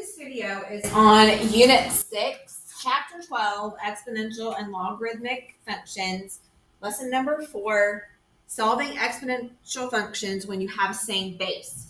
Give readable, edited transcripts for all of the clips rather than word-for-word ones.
This video is on Unit 6, Chapter 12, Exponential and Logarithmic Functions, Lesson number 4, Solving Exponential Functions when you have same base.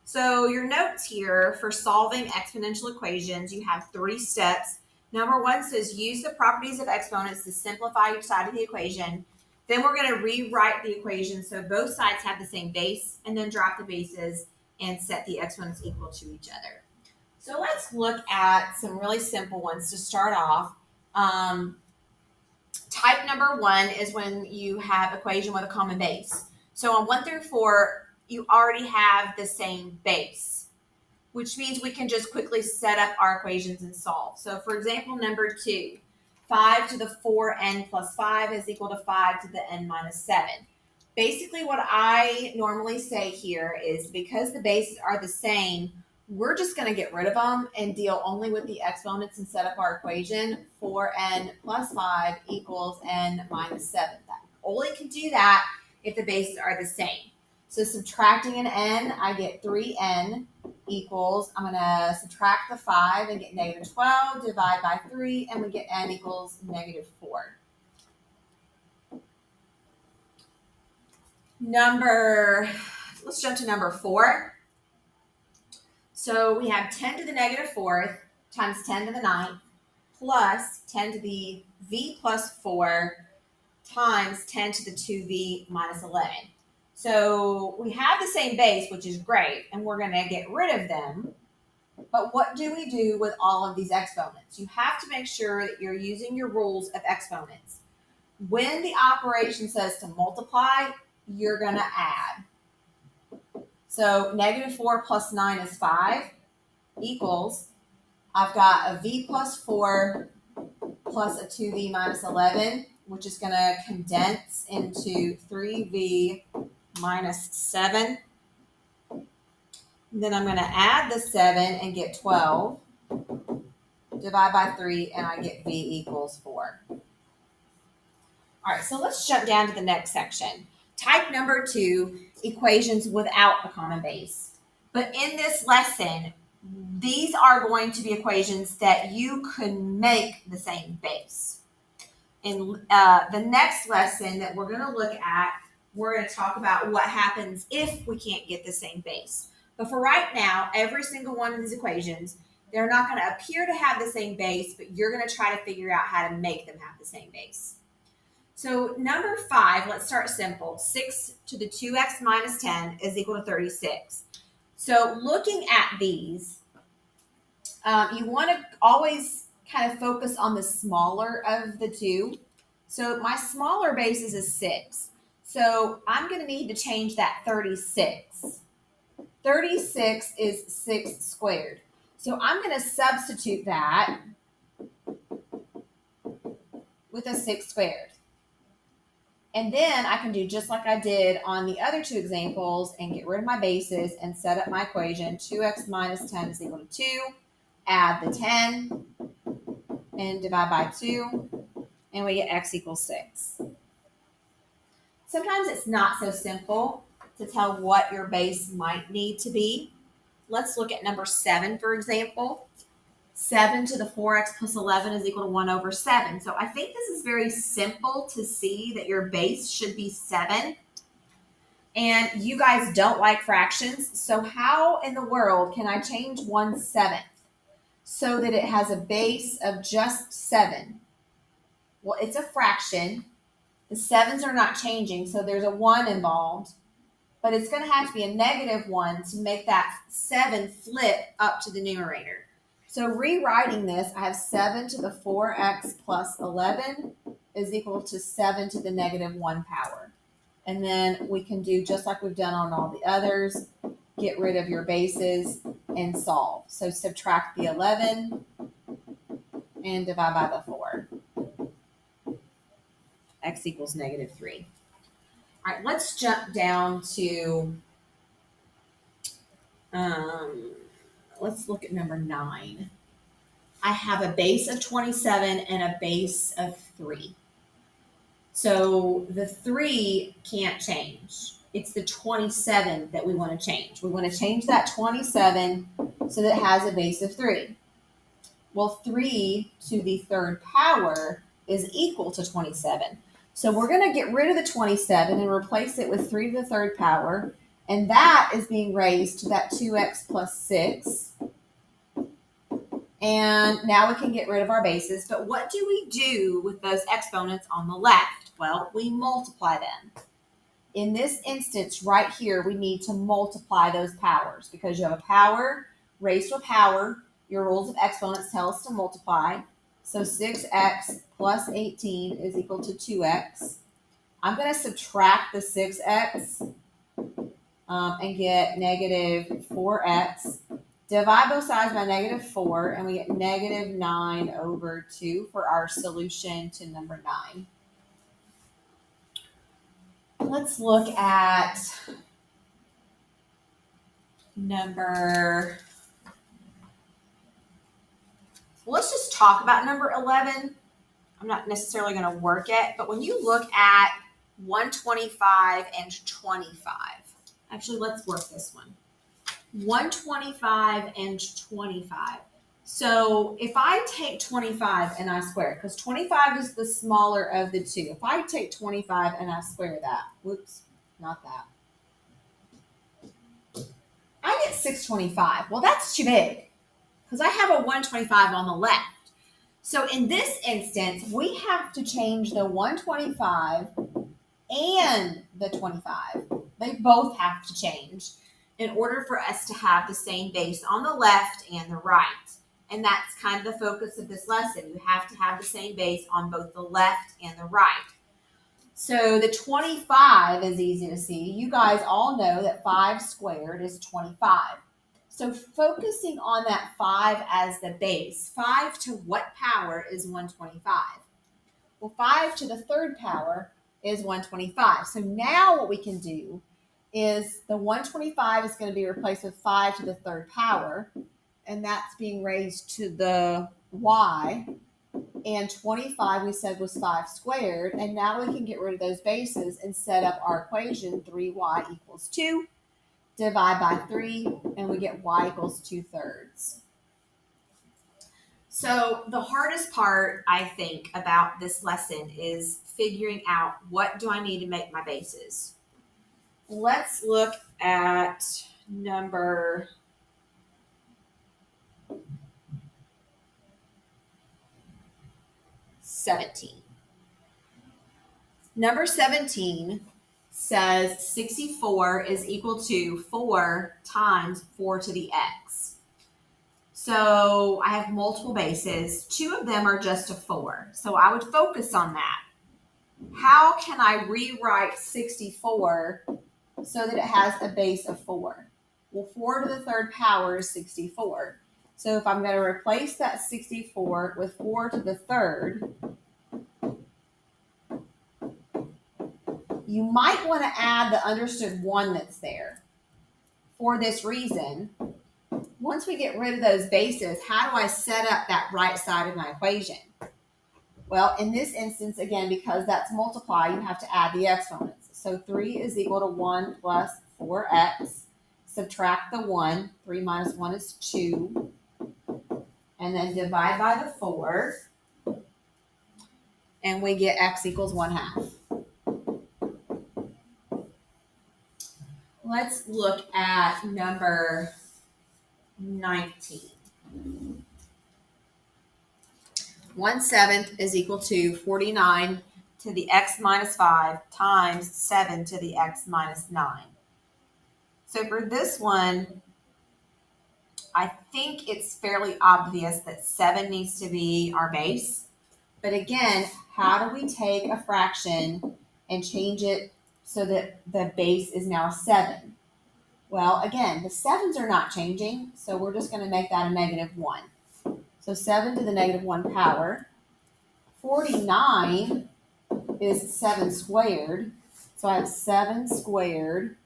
So your notes here for solving exponential equations, you have 3 steps. Number 1 says use the properties of exponents to simplify each side of the equation. Then we're going to rewrite the equation so both sides have the same base, and then drop the bases and set the exponents equal to each other. So let's look at some really simple ones to start off. Type number 1 is when you have equation with a common base. So on 1 through 4, you already have the same base, which means we can just quickly set up our equations and solve. So for example, number 2, 5 to the 4n plus 5 is equal to 5 to the n minus 7. Basically, what I normally say here is because the bases are the same, we're just going to get rid of them and deal only with the exponents and set up our equation. 4n plus 5 equals n minus 7. That only can do that if the bases are the same. So subtracting an n, I get 3n equals, I'm going to subtract the 5 and get negative 12, divide by 3, and we get n equals negative 4. Let's jump to number 4. So we have 10 to the negative 4th times 10 to the 9th plus 10 to the v plus 4 times 10 to the 2v minus 11. So we have the same base, which is great, and we're going to get rid of them. But what do we do with all of these exponents? You have to make sure that you're using your rules of exponents. When the operation says to multiply, you're going to add. So negative 4 plus 9 is 5 equals, I've got a v plus 4 plus a 2v minus 11, which is going to condense into 3v minus 7. And then I'm going to add the 7 and get 12. Divide by 3 and I get v equals 4. All right, so let's jump down to the next section. Type number 2, equations without a common base. But in this lesson, these are going to be equations that you can make the same base. In the next lesson that we're going to look at, we're going to talk about what happens if we can't get the same base. But for right now, every single one of these equations, they're not going to appear to have the same base, but you're going to try to figure out how to make them have the same base. So number 5, let's start simple. 6 to the 2x minus 10 is equal to 36. So looking at these, you want to always kind of focus on the smaller of the two. So my smaller base is a 6. So I'm going to need to change that 36. 36 is 6 squared. So I'm going to substitute that with a 6 squared. And then I can do just like I did on the other 2 examples and get rid of my bases and set up my equation. 2x minus 10 is equal to 2. Add the 10 and divide by 2. And we get x equals 6. Sometimes it's not so simple to tell what your base might need to be. Let's look at number 7, for example. 7 to the 4x plus 11 is equal to 1 over 7. So I think this is very simple to see that your base should be 7. And you guys don't like fractions. So how in the world can I change 1/7 so that it has a base of just 7? Well, it's a fraction. The 7s are not changing, so there's a 1 involved. But it's going to have to be a negative 1 to make that 7 flip up to the numerator. So rewriting this, I have 7 to the 4x plus 11 is equal to 7 to the negative 1 power. And then we can do just like we've done on all the others, get rid of your bases and solve. So subtract the 11 and divide by the 4. X equals negative 3. All right, let's jump down to, let's look at number 9. I have a base of 27 and a base of 3. So the 3 can't change. It's the 27 that we want to change. We want to change that 27 so that it has a base of 3. Well, 3 to the third power is equal to 27. So we're going to get rid of the 27 and replace it with 3 to the third power. And that is being raised to that 2x plus 6. And now we can get rid of our bases. But what do we do with those exponents on the left? Well, we multiply them. In this instance right here, we need to multiply those powers because you have a power raised to a power. Your rules of exponents tell us to multiply. So 6x plus 18 is equal to 2x. I'm going to subtract the 6x and get negative 4x. Divide both sides by negative 4, and we get negative 9 over 2 for our solution to number 9. Let's look at let's just talk about number 11. I'm not necessarily going to work it, but when you look at 125 and 25, actually, let's work this one. 125 and 25. So if I take 25 and I square it, because 25 is the smaller of the two. If I take 25 and I square that, whoops, not that. I get 625. Well, that's too big because I have a 125 on the left. So in this instance, we have to change the 125 and the 25. They both have to change in order for us to have the same base on the left and the right. And that's kind of the focus of this lesson. You have to have the same base on both the left and the right. So the 25 is easy to see. You guys all know that 5 squared is 25. So focusing on that 5 as the base, 5 to what power is 125? Well, 5 to the third power is 125. So now what we can do is the 125 is going to be replaced with 5 to the third power, and that's being raised to the y. And 25 we said was 5 squared, and now we can get rid of those bases and set up our equation 3y equals 2. Divide by 3, and we get y equals 2/3. So the hardest part, I think, about this lesson is figuring out what do I need to make my bases. Let's look at number 17. Number 17 says 64 is equal to 4 times 4 to the x. So I have multiple bases. 2 of them are just a 4. So I would focus on that. How can I rewrite 64 so that it has a base of 4? Well, 4 to the third power is 64. So if I'm going to replace that 64 with 4 to the third, you might want to add the understood 1 that's there. For this reason, once we get rid of those bases, how do I set up that right side of my equation? Well, in this instance, again, because that's multiply, you have to add the exponents. So 3 is equal to 1 plus 4x. Subtract the 1. 3 minus 1 is 2. And then divide by the 4. And we get x equals 1/2. Let's look at number 19. 1/7 is equal to 49 to the x minus 5 times 7 to the x minus 9. So for this one, I think it's fairly obvious that 7 needs to be our base. But again, how do we take a fraction and change it so that the base is now 7? Well, again, the 7s are not changing, so we're just going to make that a -1. So 7 to the -1 power. 49 is 7 squared. So I have 7 squared,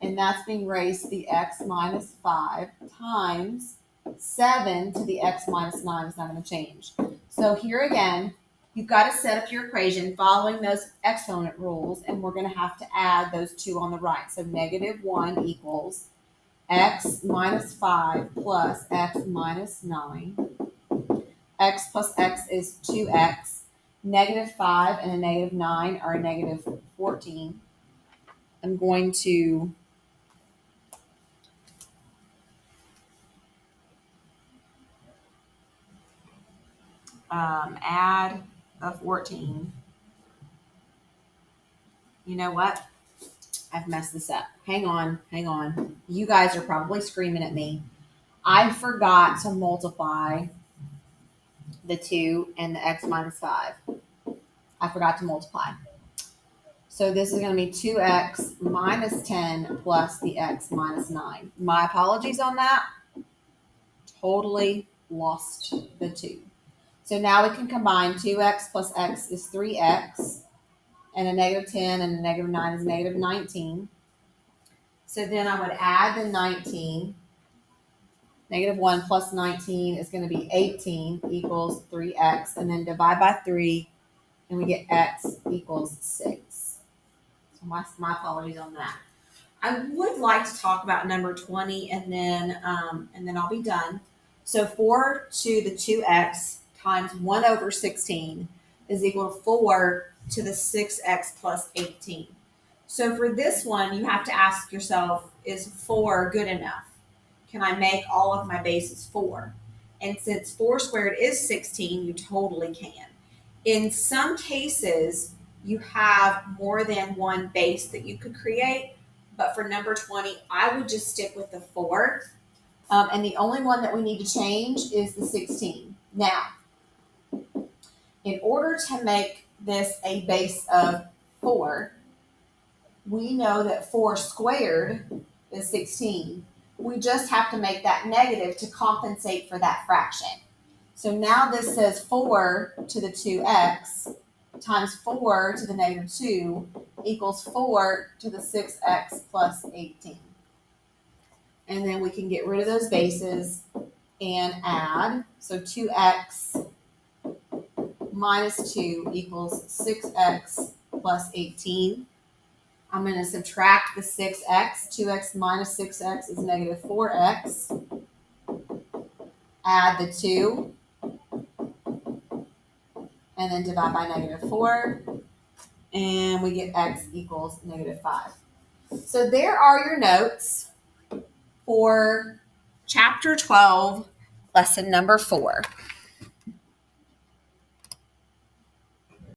and that's being raised to the x minus 5 times 7 to the x minus 9 is not going to change. So here again, you've got to set up your equation following those exponent rules, and we're going to have to add those two on the right. So negative 1 equals x minus 5 plus x minus 9. X plus x is 2x. Negative 5 and a negative 9 are a negative 14. I'm going to add a 14. You know what? I've messed this up. Hang on. You guys are probably screaming at me. I forgot to multiply the 2 and the x minus 5. I forgot to multiply. So this is going to be 2x minus 10 plus the x minus 9. My apologies on that. Totally lost the 2. So now we can combine 2x plus x is 3x, and a negative 10 and a negative 9 is negative 19. So then I would add the 19. Negative 1 plus 19 is going to be 18 equals 3x, and then divide by 3, and we get x equals 6. So my apologies on that. I would like to talk about number 20, and then I'll be done. So 4 to the 2x times 1 over 16 is equal to 4 to the 6x plus 18. So for this one, you have to ask yourself, is 4 good enough? Can I make all of my bases 4? And since 4 squared is 16, you totally can. In some cases, you have more than one base that you could create, but for number 20, I would just stick with the 4. And the only one that we need to change is the 16. Now, in order to make this a base of 4, we know that 4 squared is 16. We just have to make that negative to compensate for that fraction. So now this says 4 to the 2x times 4 to the negative 2 equals 4 to the 6x plus 18. And then we can get rid of those bases and add. So 2x minus 2 equals 6x plus 18. I'm going to subtract the 6x. 2x minus 6x is negative 4x. Add the 2. And then divide by negative 4. And we get x equals negative 5. So there are your notes for chapter 12, lesson number 4.